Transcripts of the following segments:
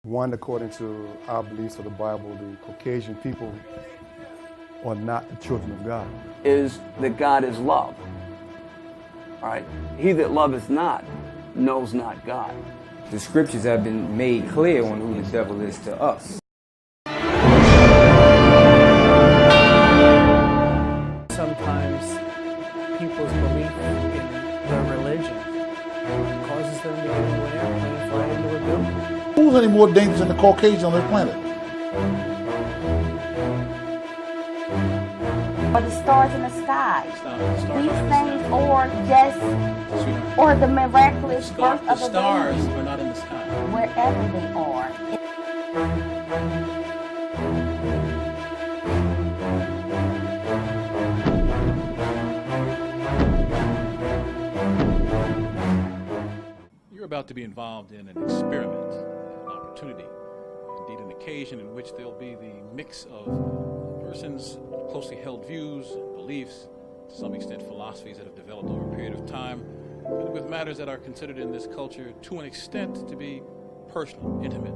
One, according to our beliefs of the Bible, the Caucasian people are not the children of God. Is that God is love. All right? He that loveth not knows not God. The scriptures have been made clear on who the devil is to us. Sometimes people's belief in their religion causes them to get into an airplane and fly into a building. Who's any more dangerous than the Caucasian on this planet? Or the stars in the sky. These things, or just, or the miraculous birth of the stars baby, are not in the sky. wherever they are. You're about to be involved in an experiment, an opportunity, indeed an occasion in which there'll be the mix of a person's closely held views, beliefs, to some extent philosophies that have developed over a period of time, and with matters that are considered in this culture to an extent to be personal, intimate,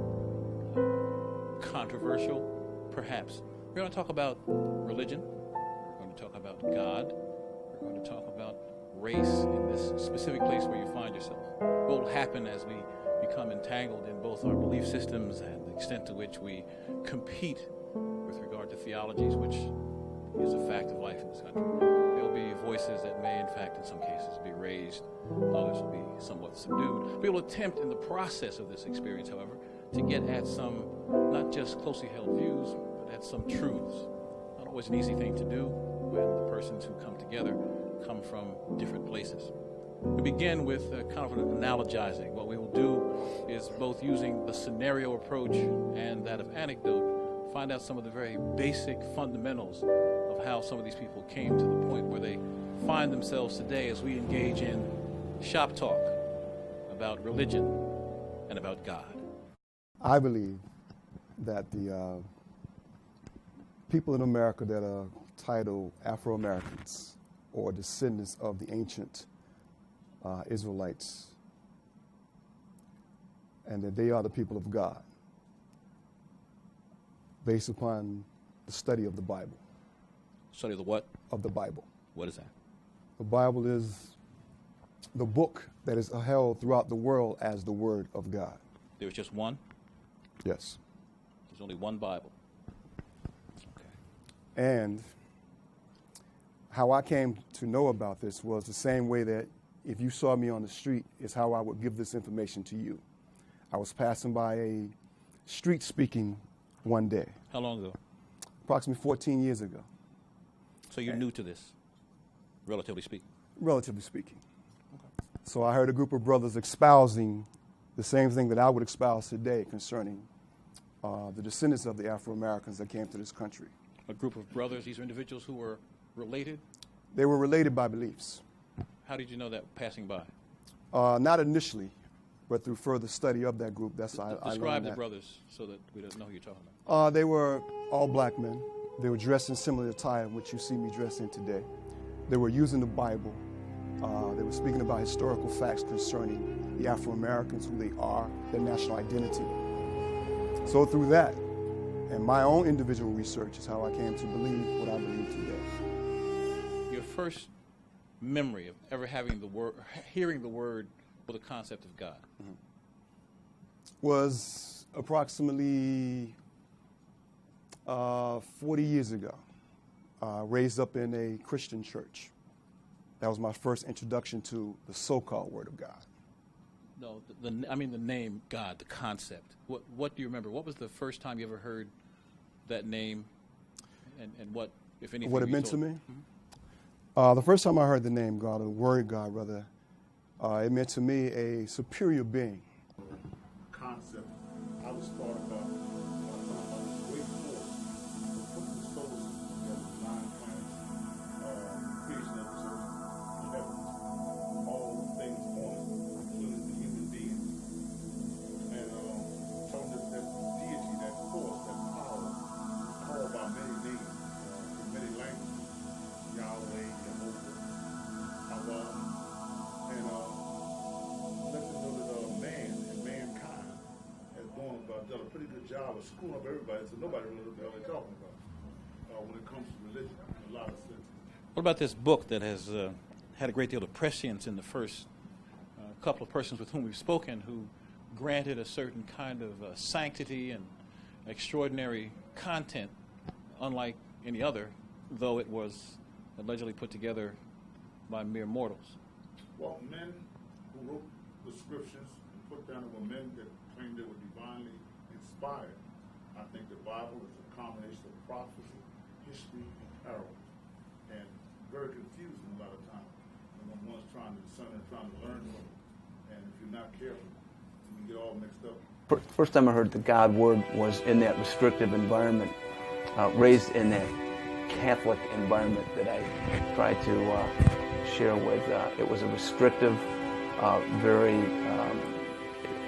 controversial, perhaps. We're going to talk about religion, we're going to talk about God, we're going to talk about race in this specific place where you find yourself. What will happen as we become entangled in both our belief systems and the extent to which we compete with regard to theologies, which is a fact of life in this country. There will be voices that may, in fact, in some cases, be raised. Others will be somewhat subdued. We will attempt in the process of this experience, however, to get at some, not just closely held views, but at some truths. Not always an easy thing to do when the persons who come together come from different places. We begin with kind of an analogizing. What we will do is both using the scenario approach and that of anecdote, find out some of the very basic fundamentals of how some of these people came to the point where they find themselves today as we engage in shop talk about religion and about God. I believe that the people in America that are titled Afro-Americans or descendants of the ancient Israelites, and that they are the people of God, based upon the study of the Bible. Study of the what? Of the Bible. What is that? The Bible is the book that is held throughout the world as the Word of God. There's just one? Yes. There's only one Bible. Okay. And how I came to know about this was the same way that if you saw me on the street is how I would give this information to you. I was passing by a street speaking one day. How long ago? Approximately 14 years ago. So you're new to this, relatively speaking? Relatively speaking. Okay. So I heard a group of brothers espousing the same thing that I would espouse today concerning the descendants of the Afro-Americans that came to this country. A group of brothers, these are individuals who were related? They were related by beliefs. How did you know that passing by? Not initially, but through further study of that group. That's how I learned that. Describe the brothers so that we don't know who you're talking about. They were all black men. They were dressed in similar attire, which you see me dressed in today. They were using the Bible. They were speaking about historical facts concerning the Afro-Americans, who they are, their national identity. So through that, and my own individual research is how I came to believe what I believe today. Your first memory of ever having the word, hearing the word or the concept of God? Mm-hmm. Was approximately 40 years ago. Raised up in a Christian church. That was my first introduction to the so-called Word of God. No, I mean the name God, the concept. What do you remember? What was the first time you ever heard that name, and what, if anything, what it meant to me? Mm-hmm. The first time I heard the name God, or the word God, rather, it meant to me a superior being. Concept I was thought about this great force, putting the solar system together, 9 planets, creation of the earth, the heavens, all things on it, including the human beings, and showing that deity, that force, that power, called by many names, in many languages, Yahweh, Jehovah, Allah, and let them know that man and mankind has born done a pretty good job of screwing up everybody, so nobody really knows what the hell they're talking about when it comes to religion in a lot of senses. What about this book that has had a great deal of prescience in the first couple of persons with whom we've spoken, who granted a certain kind of sanctity and extraordinary content, unlike any other, though it was allegedly put together by mere mortals? Well, men who wrote the scriptures and put down were men that claimed they were divinely inspired. I think the Bible is a combination of prophecy, history, and parables, and very confusing a lot of times. And when one's trying to discern and trying to learn from it, and if you're not careful, you can get all mixed up. First time I heard the God word was in that restrictive environment, raised in that Catholic environment that I tried to share with. It was a restrictive, very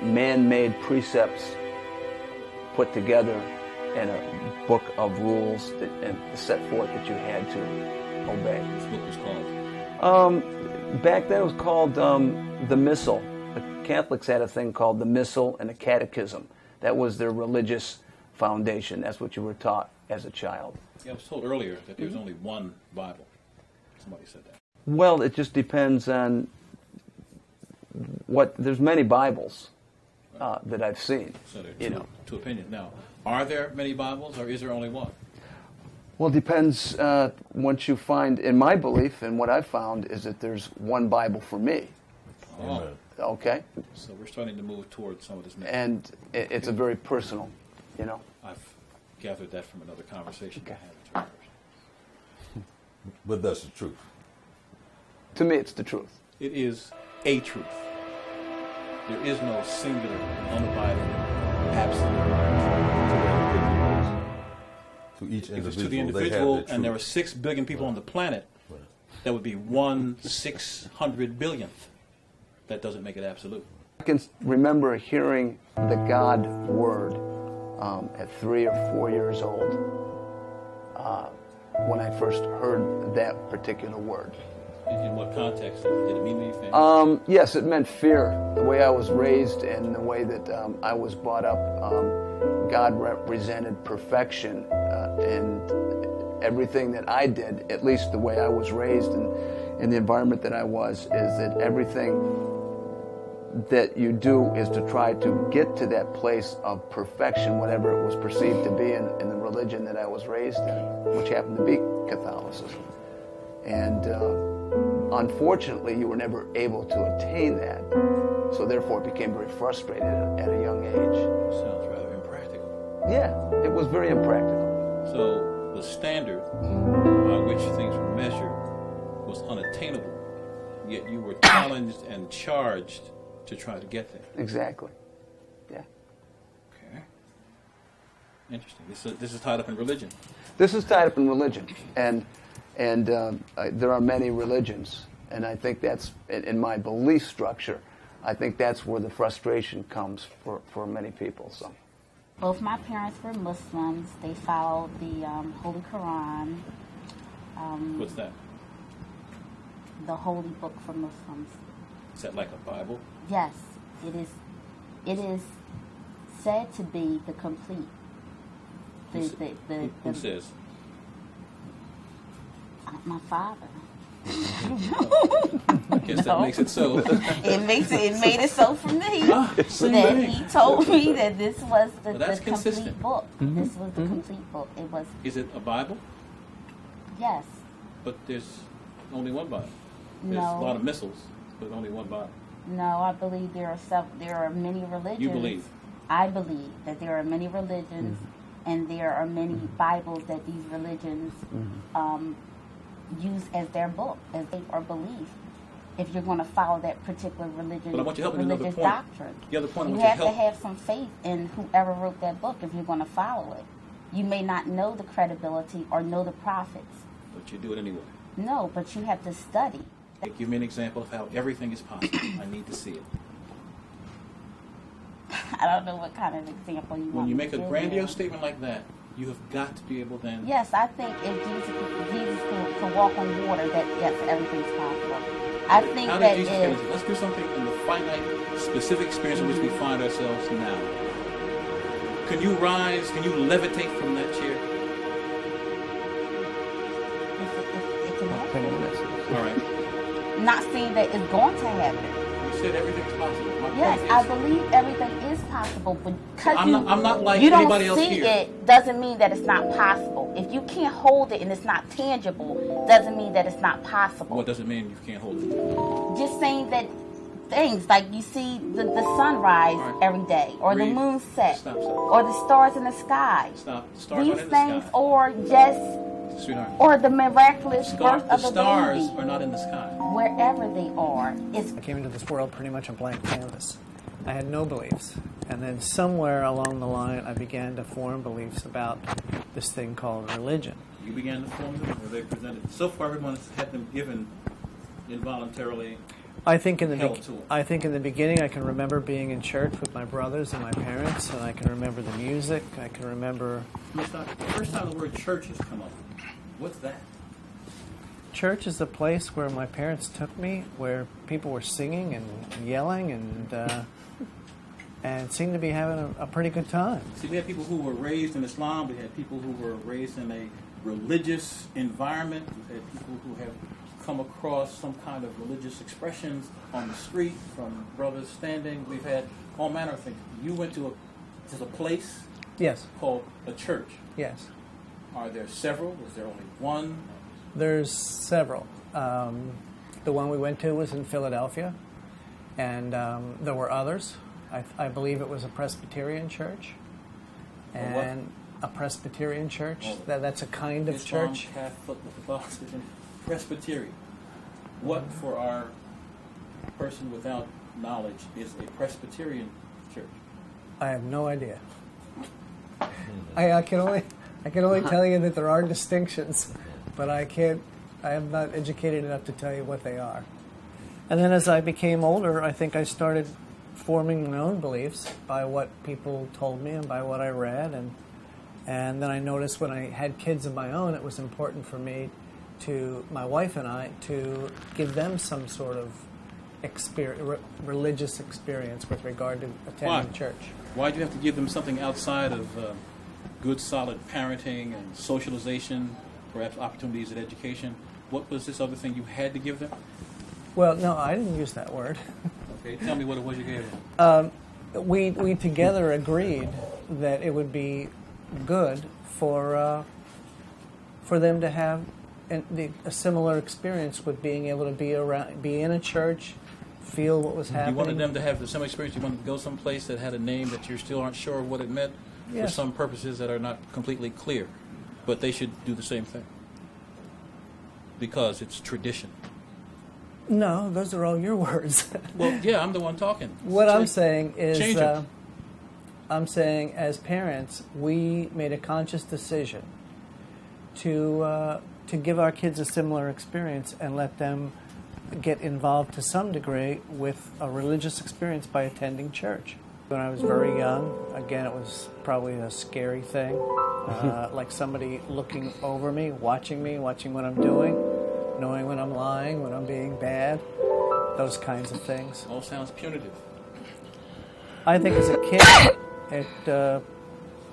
man-made precepts put together in a book of rules that and set forth that you had to obey. This book was called? Back then it was called the Missal. The Catholics had a thing called the Missal and the Catechism. That was their religious foundation. That's what you were taught as a child. Yeah, I was told earlier that there's only one Bible. Somebody said that. Well, it just depends on what. There's many Bibles that I've seen. So there are two opinions. Now, are there many Bibles, or is there only one? Well, it depends. Once you find, in my belief, and what I've found is that there's one Bible for me. Oh. Okay. So we're starting to move towards some of this. And it's a very personal, I've gathered that from another conversation Okay. I had with you. But that's the truth. To me, it's the truth. It is a truth. There is no singular, unabiding, absolute. To each If it's individual, to the they have individual, their and there are truth. 6 billion people on the planet, that would be 1/600 billionth. That doesn't make it absolute. I can remember hearing the God word at 3 or 4 years old when I first heard that particular word. In what context? Did it mean anything? Yes, it meant fear. The way I was raised and the way that I was brought up, God represented perfection and everything that I did, at least the way I was raised and in the environment that I was, is that everything that you do is to try to get to that place of perfection, whatever it was perceived to be in the religion that I was raised in, which happened to be Catholicism. And unfortunately, you were never able to attain that. So therefore, it became very frustrated at a young age. Sounds rather impractical. Yeah, it was very impractical. So the standard by which things were measured was unattainable, yet you were challenged and charged to try to get there. Exactly. Yeah. Okay. Interesting. This is tied up in religion. This is tied up in religion, and there are many religions, and I think that's in my belief structure. I think that's where the frustration comes for many people. So. Both my parents were Muslims. They followed the Holy Quran. What's that? The holy book for Muslims. Is that like a Bible? Yes, it is. It is said to be the complete. Who says? My father. I guess that makes it so. It made it so for me. Same That thing. he told me that this was the that's complete consistent. book. This was the complete book. It was. Is it a Bible? Yes. But there's only one Bible. There's No. a lot of missiles, but only one Bible. No, I believe there are many religions. You believe? I believe that there are many religions, and there are many Bibles that these religions use as their book, as faith or belief. If you're going to follow that particular religion, But I want you to help me with another religious point. doctrine, The other point I you want you to have to help. have some faith in whoever wrote that book if you're going to follow it. You may not know the credibility or know the prophets. But you do it anyway. No, but you have to study. Give me an example of how everything is possible. I need to see it. I don't know what kind of example you want. When you me make to a give grandiose you. statement like that, you have got to be able then. Yes, I think if Jesus could walk on water, that yes, everything's possible. I think How that did Jesus if get into? Let's do something in the finite, specific experience in which we find ourselves now. Can you rise? Can you levitate from that chair? It can happen. All right. Not saying that it's going to happen. You said everything's possible. My Yes, point I is, believe everything is possible, but because I'm not like you don't anybody else see here. it doesn't mean that it's not possible. If you can't hold it and it's not tangible, doesn't mean that it's not possible. What does it mean you can't hold it? Just saying that things like you see the sunrise All right. every day, or the Read. moon set, Stop. or the stars in the sky. Stop. The stars These aren't in the things, sky. or just, Sweetheart. or the miraculous The birth of a stars baby, are not in the sky. wherever they are. It's I came into this world pretty much a blank canvas. I had no beliefs. And then somewhere along the line, I began to form beliefs about this thing called religion. You began to form them, or they presented. So far, everyone's had them given involuntarily. I think in Held to it. I think in the beginning, I can remember being in church with my brothers and my parents, and I can remember the music. I can remember The first time the word church has come up, what's that? church is the place where my parents took me, where people were singing and yelling and seemed to be having a pretty good time. See, we had people who were raised in Islam. We had people who were raised in a religious environment. We've had people who have come across some kind of religious expressions on the street from brothers standing. We've had all manner of things. You went to a place Yes, called a church. yes. Are there several? Is there only one? There's several. The one we went to was in Philadelphia, and there were others. I believe it was a Presbyterian church. A what? And a Presbyterian church. Oh. That's a kind of Islam, church. Catholic, Protestant, Presbyterian. What, for our person without knowledge, is a Presbyterian church? I have no idea. I can only tell you that there are distinctions, but I am not educated enough to tell you what they are. And then as I became older, I think I started forming my own beliefs by what people told me and by what I read, and then I noticed when I had kids of my own, it was important for me my wife and I, to give them some sort of religious experience with regard to attending church. Why do you have to give them something outside of good, solid parenting and socialization, perhaps opportunities at education? What was this other thing you had to give them? Well, no, I didn't use that word. Okay, tell me what it was you gave them. We together agreed that it would be good for them to have a similar experience with being able to be in a church, feel what was happening. You wanted them to have the same experience. You wanted to go someplace that had a name that you still aren't sure of what it meant, Yes. for some purposes that are not completely clear. But they should do the same thing because it's tradition. No, those are all your words. Well, yeah, I'm the one talking. What I'm saying is, Change it. I'm saying as parents, we made a conscious decision to give our kids a similar experience and let them get involved to some degree with a religious experience by attending church. When I was very young, again, it was probably a scary thing, like somebody looking over me, watching what I'm doing, knowing when I'm lying, when I'm being bad, those kinds of things. All sounds punitive. I think as a kid,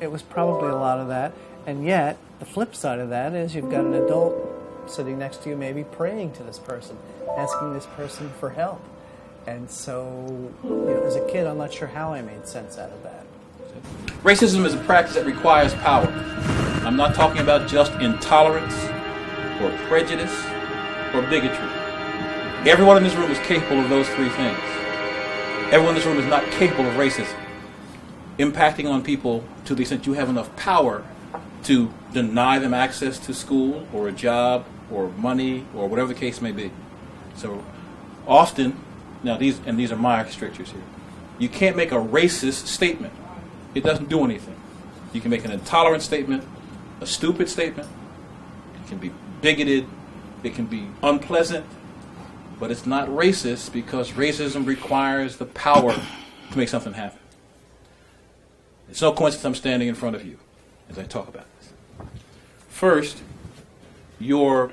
it was probably a lot of that, and yet the flip side of that is you've got an adult sitting next to you, maybe praying to this person, asking this person for help. And so, as a kid, I'm not sure how I made sense out of that. Racism is a practice that requires power. I'm not talking about just intolerance or prejudice or bigotry. Everyone in this room is capable of those three things. Everyone in this room is not capable of racism, impacting on people to the extent you have enough power to deny them access to school or a job or money or whatever the case may be. So often, now these are my strictures here, you can't make a racist statement. It doesn't do anything. You can make an intolerant statement, a stupid statement, it can be bigoted, it can be unpleasant, but it's not racist because racism requires the power to make something happen. It's no coincidence I'm standing in front of you as I talk about this. First, your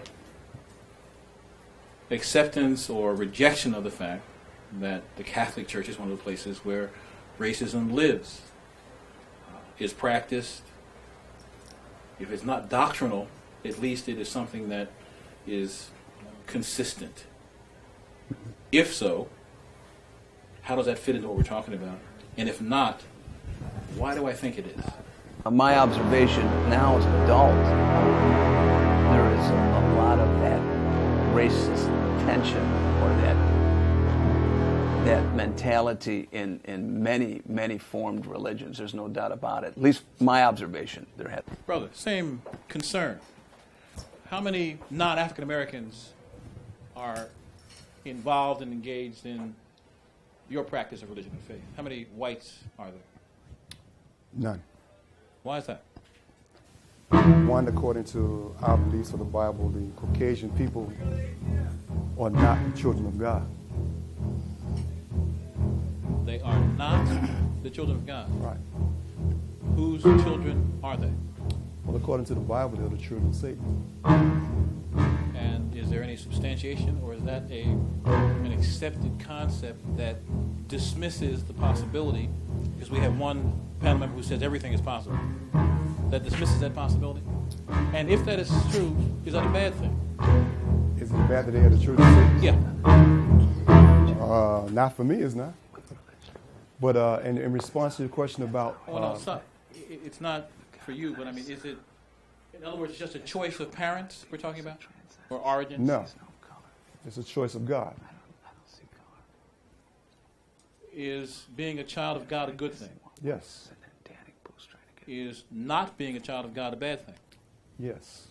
acceptance or rejection of the fact that the Catholic Church is one of the places where racism lives. is practiced, if it's not doctrinal, at least it is something that is consistent. If so, how does that fit into what we're talking about? And if not, why do I think it is? My observation now as an adult, there is a lot of that racist tension or that mentality in many formed religions. There's no doubt about it. At least my observation. There had. Brother, same concern. How many non-African Americans are involved and engaged in your practice of religion and faith? How many whites are there? None. Why is that? One, according to our beliefs of the Bible, the Caucasian people are not the children of God. They are not the children of God. Right. Whose children are they? Well, according to the Bible, they're the children of Satan. And is there any substantiation, or is that an accepted concept that dismisses the possibility? Because we have one panel member who says everything is possible. That dismisses that possibility? And if that is true, is that a bad thing? Is it bad that they are the children of Satan? Yeah. Not for me, it's not. But in response to your question about... Oh, no, stop. It's not for you, but I mean, is it, in other words, it's just a choice of parents we're talking about? Or origins? No. It's a choice of God. Is being a child of God a good thing? Yes. Is not being a child of God a bad thing? Yes.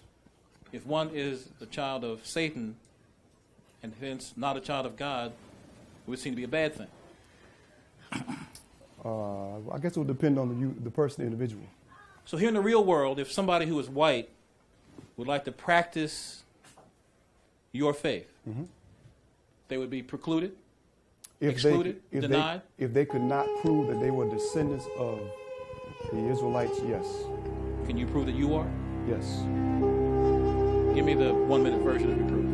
If one is a child of Satan, and hence not a child of God, it would seem to be a bad thing. I guess it would depend on the person, the individual. So here in the real world, if somebody who is white would like to practice your faith, they would be precluded, excluded, denied? If they could not prove that they were descendants of the Israelites, yes. Can you prove that you are? Yes. Give me the 1-minute version of your proof.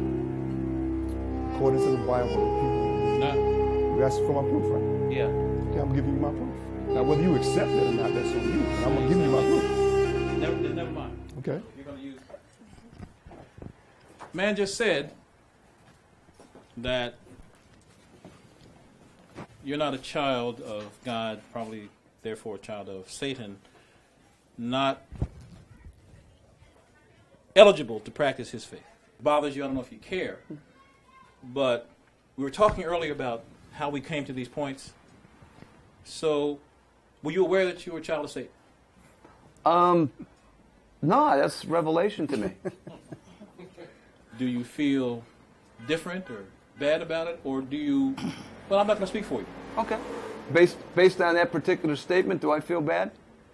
According to the Bible, people... No. You asked for my proof, right? Yeah. Okay, I'm giving you my proof. Now, whether you accept it or not, that's on you. I'm going to give you my proof. Never mind. Okay. You're going to use... Man just said that you're not a child of God, probably therefore a child of Satan, not eligible to practice his faith. It bothers you, I don't know if you care, but we were talking earlier about how we came to these points. So, were you aware that you were a child of Satan? No, that's revelation to me. Do you feel different or bad about it, or do you... Well, I'm not going to speak for you. Okay. Based on that particular statement, do I feel bad?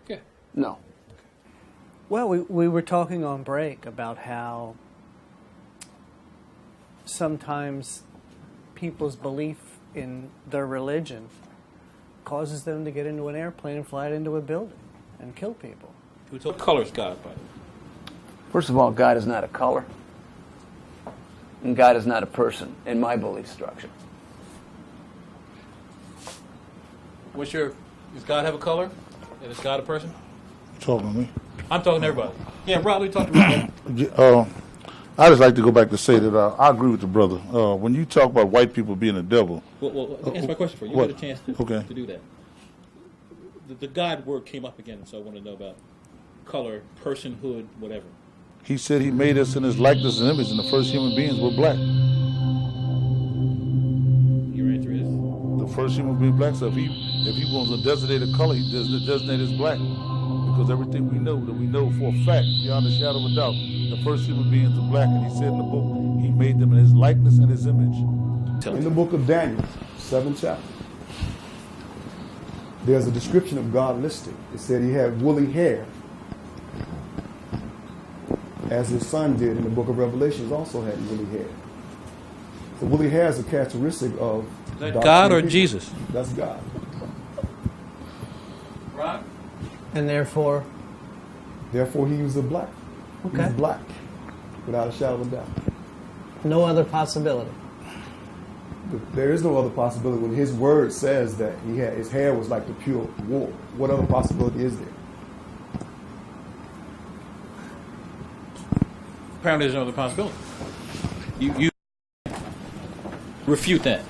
Yeah. No. Well, we were talking on break about how sometimes people's belief in their religion causes them to get into an airplane and fly it into a building and kill people. What color is God, by the way? First of all, God is not a color. And God is not a person in my belief structure. Does God have a color? And is God a person? Talking to me. I'm talking to everybody. Yeah, Rob, we talked about that. I just like to go back to say that I agree with the brother. When you talk about white people being a devil... Well, answer my question for you. You get a chance to do that. The God word came up again, so I want to know about color, personhood, whatever. He said he made us in his likeness and image, and the first human beings were black. Your answer is? The first human being black. So if he wants to designate a color, he designate as black. Because everything we know for a fact, beyond a shadow of a doubt, the first human beings are black. And he said in the book, he made them in his likeness and his image. In the book of Daniel, 7th chapter, there's a description of God listed. It said he had woolly hair, as his son did in the book of Revelations, also had woolly hair. So woolly hair is a characteristic of... Is that God or Jesus? That's God. Right. And therefore? Therefore, he was a black. Okay. He's black, without a shadow of a doubt. No other possibility. There is no other possibility when his word says that his hair was like the pure wool. What other possibility is there? Apparently, there's no other possibility. You refute that,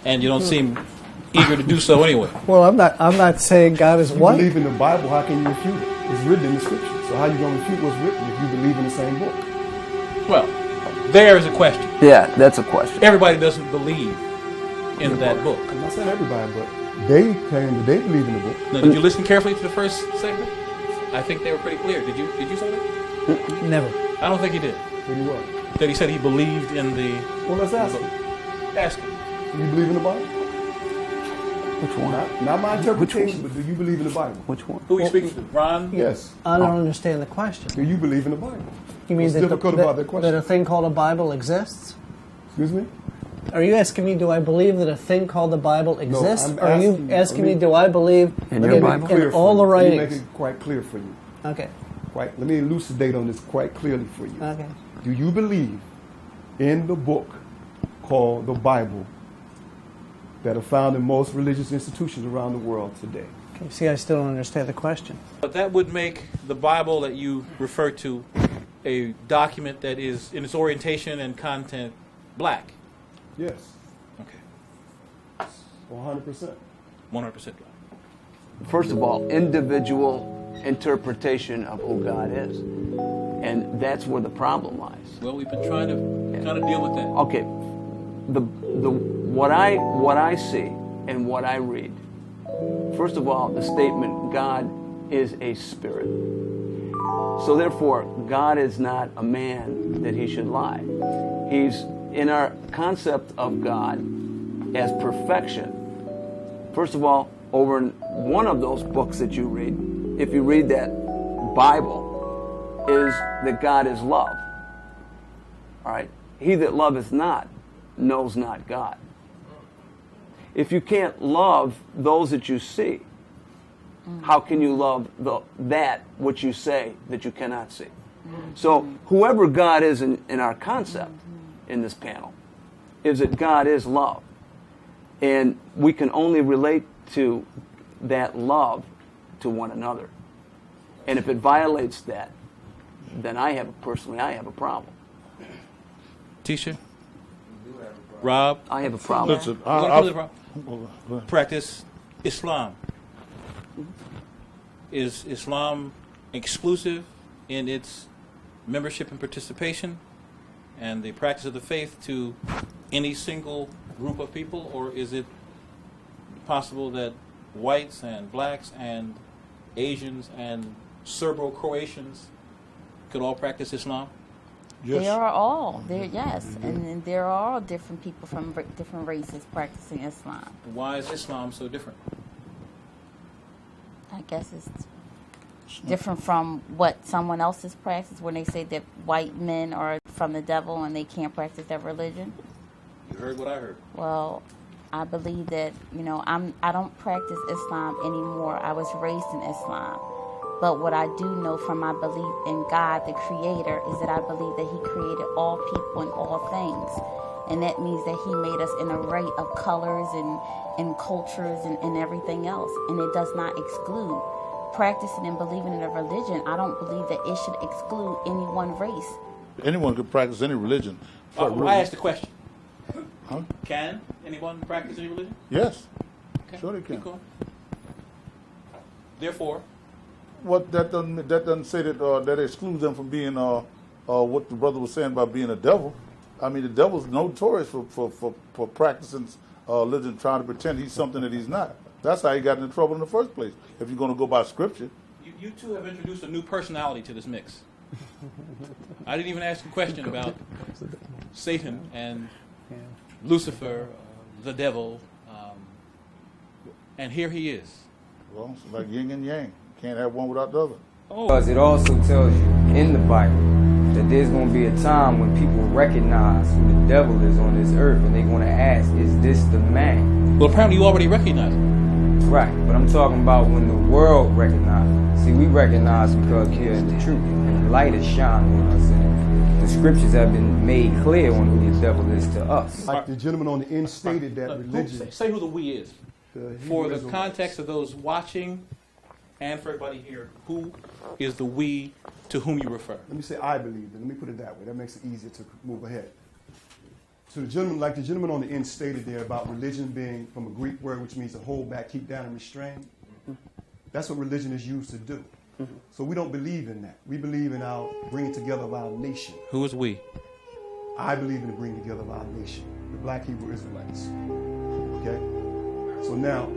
and you don't seem eager to do so anyway. Well, I'm not saying God is You white. believe in the Bible, how can you refute it? It's written in the scripture. So how you going to refute what's written if you believe in the same book? Well, there is a question. Yeah, that's a question. Everybody doesn't believe in that book. I'm not saying everybody, but they claim that they believe in the book. Now, did you listen carefully to the first segment? I think they were pretty clear. Did you say that? Never. I don't think he did. Then you what? That he said he believed in the. Well, let's ask him. Ask him. Do you believe in the Bible? Which one? Not my interpretation, but do you believe in the Bible? Which one? Who are you speaking to? Ron? Yes. I don't understand the question. Do you believe in the Bible? You mean What's difficult about that question? that a thing called a Bible exists? Excuse me? Are you asking me, do I believe that a thing called the Bible exists? I'm or are you asking me, do I believe In your Bible? in all the Let me writings? make it quite clear for you. Okay. Let me elucidate on this quite clearly for you. Okay. Do you believe in the book called the Bible that are found in most religious institutions around the world today? Okay. See, I still don't understand the question. But that would make the Bible that you refer to a document that is, in its orientation and content, black. Yes. Okay. 100%. 100% black. First of all, individual interpretation of who God is. And that's where the problem lies. Well, we've been trying to kind of deal with that. Okay, what I see and what I read. First of all, the statement God is a spirit. So therefore, God is not a man that he should lie. He's in our concept of God as perfection. First of all, over in one of those books that you read, if you read that Bible, is that God is love. All right? He that loveth not knows not God. If you can't love those that you see, how can you love that which you say that you cannot see? So whoever God is in our concept in this panel is that God is love. And we can only relate to that love to one another. And if it violates that, then I have a problem. Tisha? Rob? I have a problem. Listen, Practice Islam. Is Islam exclusive in its membership and participation and the practice of the faith to any single group of people, or is it possible that whites and blacks and Asians and Serbo-Croatians could all practice Islam? yes. They are all there, yes, and there are all different people from different races practicing Islam. Why is Islam so different? I guess it's different from what someone else has practiced when they say that white men are from the devil and they can't practice their religion. You heard what I heard. Well, I believe that, I don't practice Islam anymore. I was raised in Islam. But what I do know from my belief in God, the Creator, is that I believe that He created all people and all things. And that means that He made us an array of colors and cultures and everything else. And it does not exclude. Practicing and believing in a religion, I don't believe that it should exclude any one race. Anyone could practice any religion. I asked the question. Huh? Can anyone practice any religion? Yes. Okay. Sure they can. Keep going. Therefore, What that doesn't say that that excludes them from being what the brother was saying about being a devil. I mean, the devil's notorious for practicing religion, trying to pretend he's something that he's not. That's how he got into trouble in the first place. If you're going to go by scripture. you two have introduced a new personality to this mix. I didn't even ask a question about Satan and Lucifer, the devil, and here he is. Well, it's like yin and yang. Can't have one without the other. Because it also tells you in the Bible that there's going to be a time when people recognize who the devil is on this earth, and they're going to ask, is this the man? Well, apparently you already recognize it. Right, but I'm talking about when the world recognizes it. See, we recognize because we're in the truth, and the light is shining on us, and the scriptures have been made clear on who the devil is to us. Like the gentleman on the end stated that religion. Say who the we is. For the Hebrew context of those watching and for everybody here, who is the we to whom you refer. Let me say I believe. Let me put it that way. That makes it easier to move ahead. So the gentleman, like the gentleman on the end stated there about religion being from a Greek word which means to hold back, keep down, and restrain. That's what religion is used to do. So we don't believe in that. We believe in our bringing together of our nation. Who is we? I believe in the bringing together of our nation, the Black Hebrew Israelites. Okay? So now,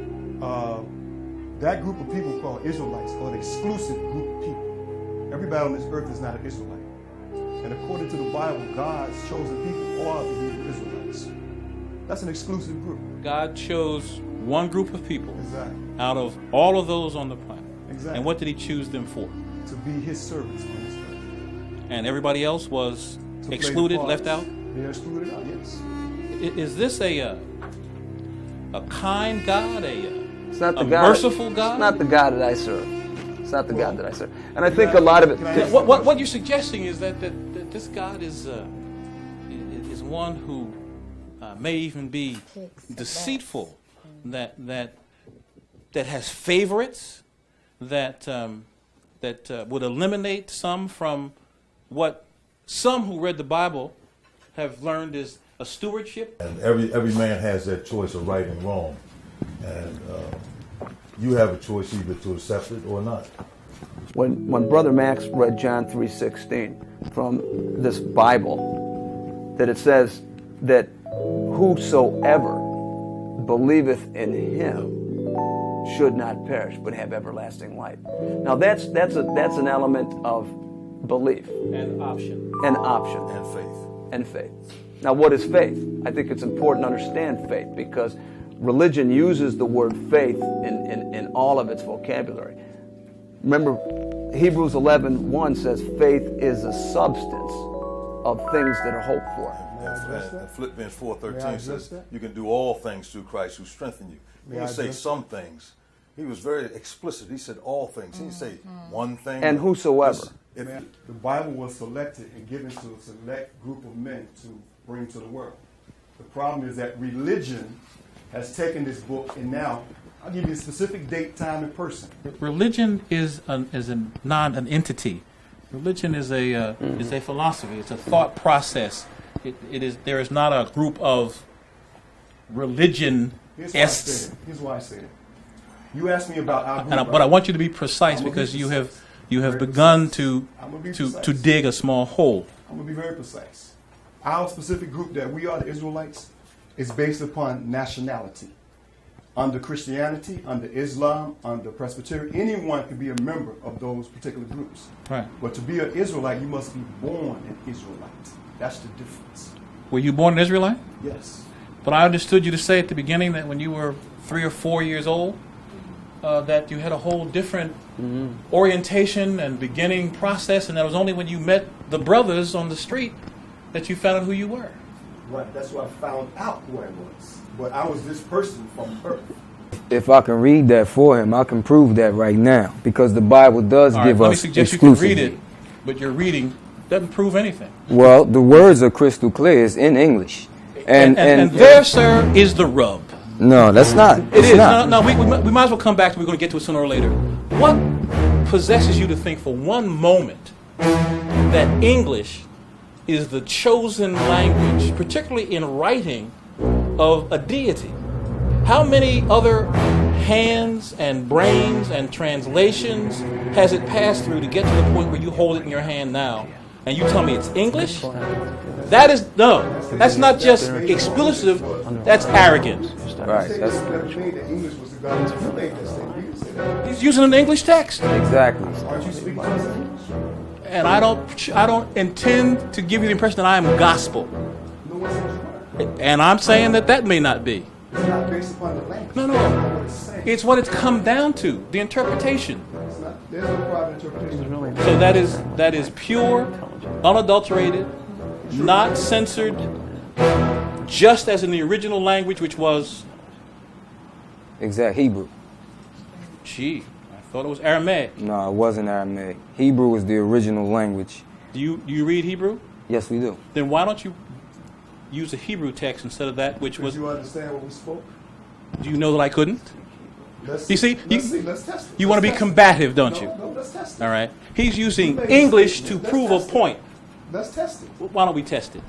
that group of people called Israelites are an exclusive group of people. Everybody on this earth is not an Israelite. And according to the Bible, God's chosen people are the Hebrew Israelites. That's an exclusive group. God chose one group of people Exactly. out of all of those on the planet. Exactly. And what did he choose them for? To be his servants on this earth. And everybody else was To play the excluded, parts. left out? They're excluded out, yes. Is this a kind God, It's not the a God. merciful God? It's not the God that I serve. It's not the God that I serve. And I think a lot of it. Can I ask What you're suggesting is that this God is one who may even be deceitful, that has favorites, that would eliminate some from what some who read the Bible have learned is a stewardship. And every man has that choice of right and wrong. And you have a choice either to accept it or not. When Brother Max read John 3:16 from this Bible, that it says that whosoever believeth in him should not perish but have everlasting life. Now that's an element of belief And option. and option And faith. and faith. Now what is faith? I think it's important to understand faith because religion uses the word faith in all of its vocabulary. Remember, Hebrews 11:1 says faith is a substance of things that are hoped for. And Philippians May I 4:13 address says that? you can do all things through Christ who strengthens you. He May I didn't say address some things. He was very explicit. He said all things. He didn't say one thing. And whosoever. If Man, the Bible was selected and given to a select group of men to bring to the world. The problem is that religion has taken this book and now, I'll give you a specific date, time, and person. Religion is not an entity. Religion is a philosophy. It's a thought process. There is not a group of religion. Here's why I say it. You asked me about our group, But I right? want you to be precise I'm gonna because be you precise. have Very begun precise. I'm gonna be to precise. dig a small hole. I'm going to be very precise. Our specific group that we are, the Israelites, is based upon nationality. Under Christianity, under Islam, under Presbyterian, anyone can be a member of those particular groups. Right. But to be an Israelite, you must be born an Israelite. That's the difference. Were you born an Israelite? Yes. But I understood you to say at the beginning that when you were 3 or 4 years old, that you had a whole different orientation and beginning process, and that was only when you met the brothers on the street that you found out who you were. Right. That's why I found out who I was. But I was this person from birth. If I can read that for him, I can prove that right now because the Bible does All right, give let me us suggest you can exclusively. read it, but your reading doesn't prove anything. Well, the words are crystal clear. It's in English. And there, sir, is the rub. No, that's not. It It's is. not. No, we might as well come back to it. We're going to get to it sooner or later. What possesses you to think for one moment that English is the chosen language, particularly in writing, of a deity? How many other hands and brains and translations has it passed through to get to the point where you hold it in your hand now and you tell me it's English? That is, no, that's not just exclusive, that's arrogant. Right. That mean that English was the God who made that statement. You can say that. He's using an English text. Exactly. Aren't you speaking to us in English? And I don't intend to give you the impression that I am gospel. No one says you are. And I'm saying that may not be. It's not based upon the language. No, That's not no. what it's saying. It's what it's come down to, the interpretation. It's not, there's no private interpretation. So that is pure, unadulterated, not censored, just as in the original language, which was, Exact Hebrew. gee, I thought it was Aramaic. No, it wasn't Aramaic. Hebrew is the original language. Do you read Hebrew? Yes, we do. Then why don't you use the Hebrew text instead of that which Did was? you understand what we spoke? Do you know that I couldn't? You see, let's test it. you want to be combative, don't you? No, let's test it. All right. He's using English to prove a point. Let's test it. Why don't we test it?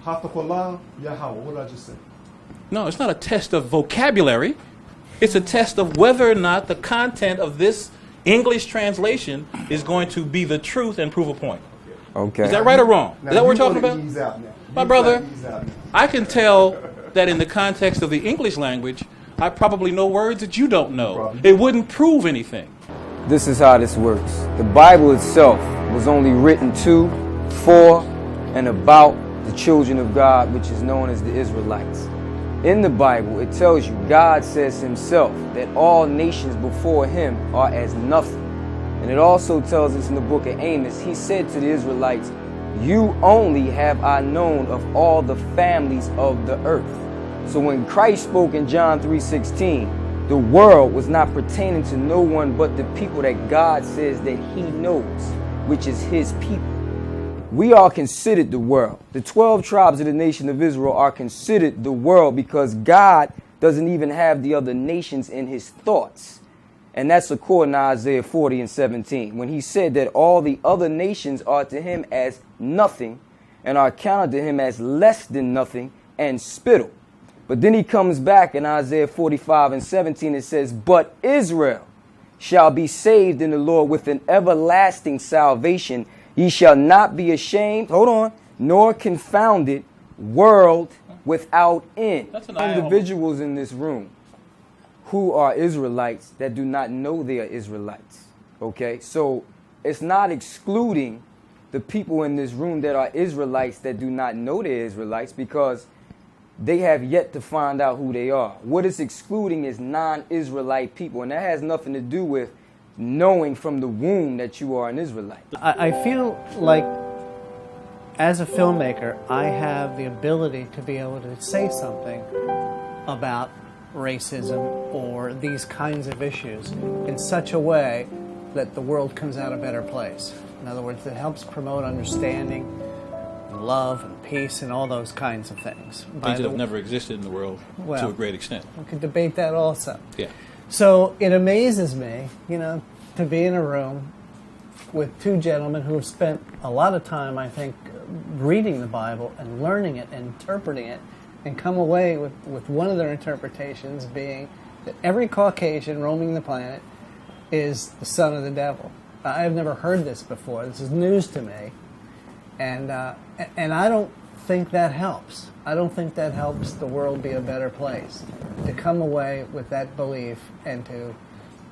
Hatakola Yahweh. What did I just say? No, it's not a test of vocabulary. It's a test of whether or not the content of this English translation is going to be the truth and prove a point. Okay. Is that right or wrong? Now, Is that what we're you talking wanna about? ease out now. My You brother, gotta ease out now. I can tell that in the context of the English language, I probably know words that you don't know. Probably. It wouldn't prove anything. This is how this works. The Bible itself was only written to, for, and about the children of God, which is known as the Israelites. In the Bible, it tells you God says himself that all nations before him are as nothing. And it also tells us in the book of Amos, he said to the Israelites, you only have I known of all the families of the earth. So when Christ spoke in John 3:16, the world was not pertaining to no one but the people that God says that he knows, which is his people. We are considered the world. The 12 tribes of the nation of Israel are considered the world because God doesn't even have the other nations in his thoughts. And that's according to Isaiah 40:17, when he said that all the other nations are to him as nothing and are counted to him as less than nothing and spittle. But then he comes back in Isaiah 45:17 and says, but Israel shall be saved in the Lord with an everlasting salvation. Ye shall not be ashamed, hold on, nor confounded, world without end. That's an Individuals in this room who are Israelites that do not know they are Israelites. Okay, so it's not excluding the people in this room that are Israelites that do not know they're Israelites because they have yet to find out who they are. What it's excluding is non-Israelite people, and that has nothing to do with knowing from the womb that you are an Israelite. I feel like as a filmmaker, I have the ability to be able to say something about racism or these kinds of issues in such a way that the world comes out a better place. In other words, it helps promote understanding, and love, and peace, and all those kinds of things. Things that have never existed in the world to a great extent. We could debate that also. Yeah. So it amazes me, to be in a room with two gentlemen who have spent a lot of time, I think, reading the Bible and learning it and interpreting it, and come away with one of their interpretations being that every Caucasian roaming the planet is the son of the devil. I've never heard this before. This is news to me. And I don't think that helps. I don't think that helps the world be a better place. To come away with that belief and to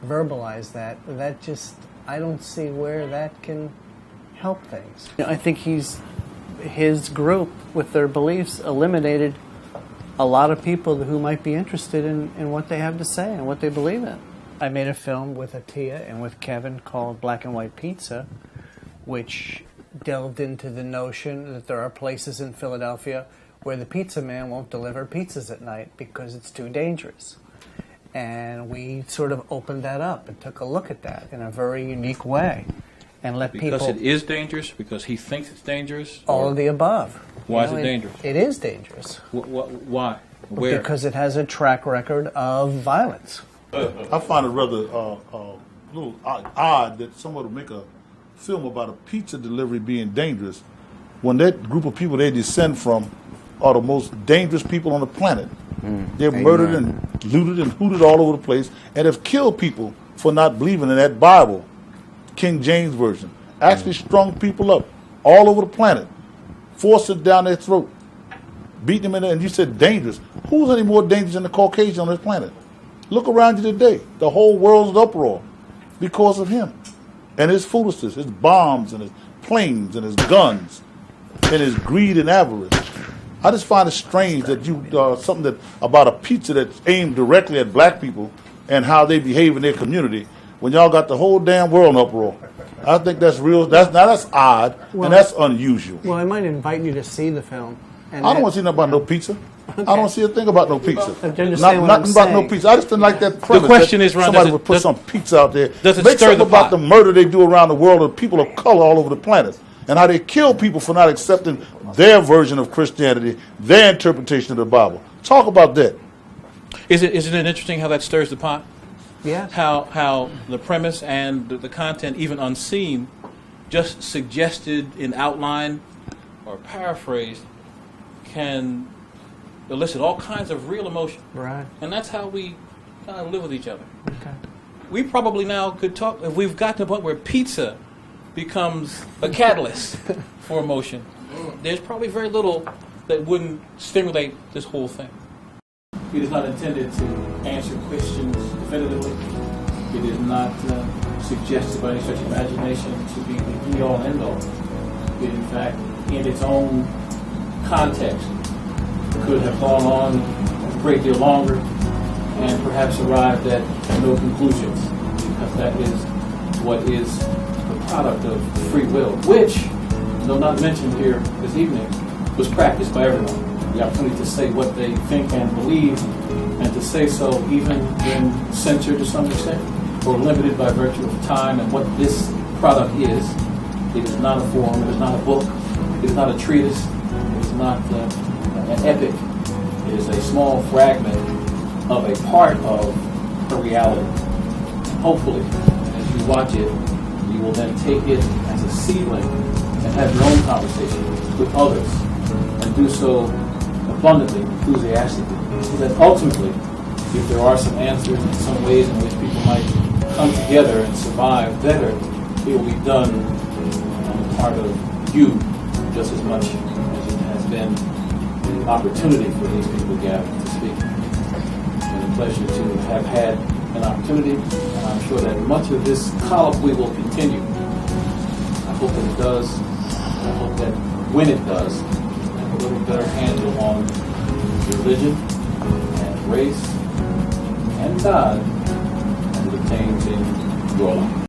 verbalize that just, I don't see where that can help things. I think his group, with their beliefs, eliminated a lot of people who might be interested in what they have to say and what they believe in. I made a film with Atia and with Kevin called Black and White Pizza, which delved into the notion that there are places in Philadelphia where the pizza man won't deliver pizzas at night because it's too dangerous. And we sort of opened that up and took a look at that in a very unique way and let people... Because it is dangerous? Because he thinks it's dangerous? All of the above. Why is it dangerous? It is dangerous. Why? Where? Because it has a track record of violence. I find it rather a little odd that someone would make a film about a pizza delivery being dangerous when that group of people they descend from are the most dangerous people on the planet. They're murdered and looted and hooted all over the place and have killed people for not believing in that Bible, King James Version. Actually strung people up all over the planet, forced it down their throat, beating them in there, and you said dangerous. Who's any more dangerous than the Caucasian on this planet? Look around you today. The whole world's in uproar because of him and his foolishness, his bombs and his planes and his guns and his greed and avarice. I just find it strange that you something that about a pizza that's aimed directly at black people and how they behave in their community when y'all got the whole damn world in uproar. I think that's real. That's odd and that's unusual. Well, I might invite you to see the film. And I don't want to see nothing about no pizza. Okay. I don't see a thing about no pizza. Nothing about no pizza. I just didn't like that premise. The question is, Ron, somebody would put some pizza out there. Does it Make stir something the pot? about the murder they do around the world of people of color all over the planet and how they kill people for not accepting their version of Christianity, their interpretation of the Bible. Talk about that. Isn't it interesting how that stirs the pot? Yeah. How the premise and the content, even unseen, just suggested in outline or paraphrased, can elicit all kinds of real emotion. Right. And that's how we kind of live with each other. Okay. We probably now could talk, if we've got to the point where pizza becomes a catalyst for emotion, there's probably very little that wouldn't stimulate this whole thing. It is not intended to answer questions definitively. It is not suggested by any stretch of imagination to be the be-all and end-all. It, in fact, in its own context, could have gone on a great deal longer and perhaps arrived at no conclusions, because that is what is the product of free will, which, though not mentioned here this evening, was practiced by everyone. The opportunity to say what they think and believe, and to say so even when censored to some extent, or limited by virtue of time and what this product is. It is not a form, it is not a book, it is not a treatise, it is not an epic. It is a small fragment of a part of a reality. Hopefully, as you watch it, you will then take it as a seedling and have your own conversation with others, and do so abundantly, enthusiastically, so that ultimately, if there are some answers and some ways in which people might come together and survive better, it will be done on the part of you just as much as it has been the opportunity for these people gathered to speak. It's been a pleasure to have had an opportunity, and I'm sure that much of this colloquy will continue. I hope that it does. I hope that when it does, have a little better handle on religion and race and God as it obtains in your life.